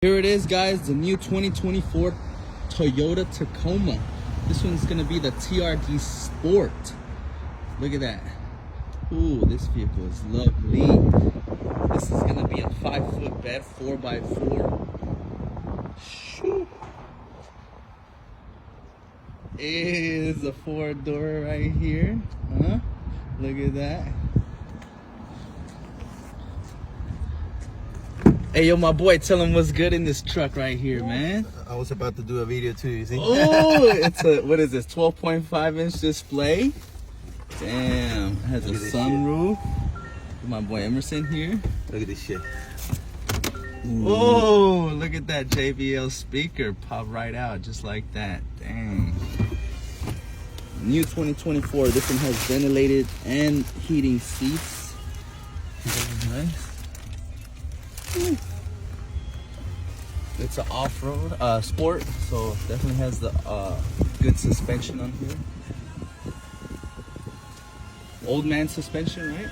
Here it is, guys, the new 2024 Toyota Tacoma. This one's gonna be the TRD Sport. Look at that. Ooh, this vehicle is lovely. This is gonna be a 5-foot bed, 4x4. Shoo. Is a 4-door right here. Huh? Look at that. Hey, yo, my boy, tell him what's good in this truck right here, man. I was about to do a video too, you see? Oh, it's a, what is this, 12.5-inch display? Damn, it has a sunroof. My boy Emerson here. Look at this shit. Ooh. Oh, look at that JBL speaker pop right out just like that. Dang. New 2024. This one has ventilated and heating seats. Very nice. Ooh. It's an off-road sport, so definitely has the good suspension on here. Old man suspension, right?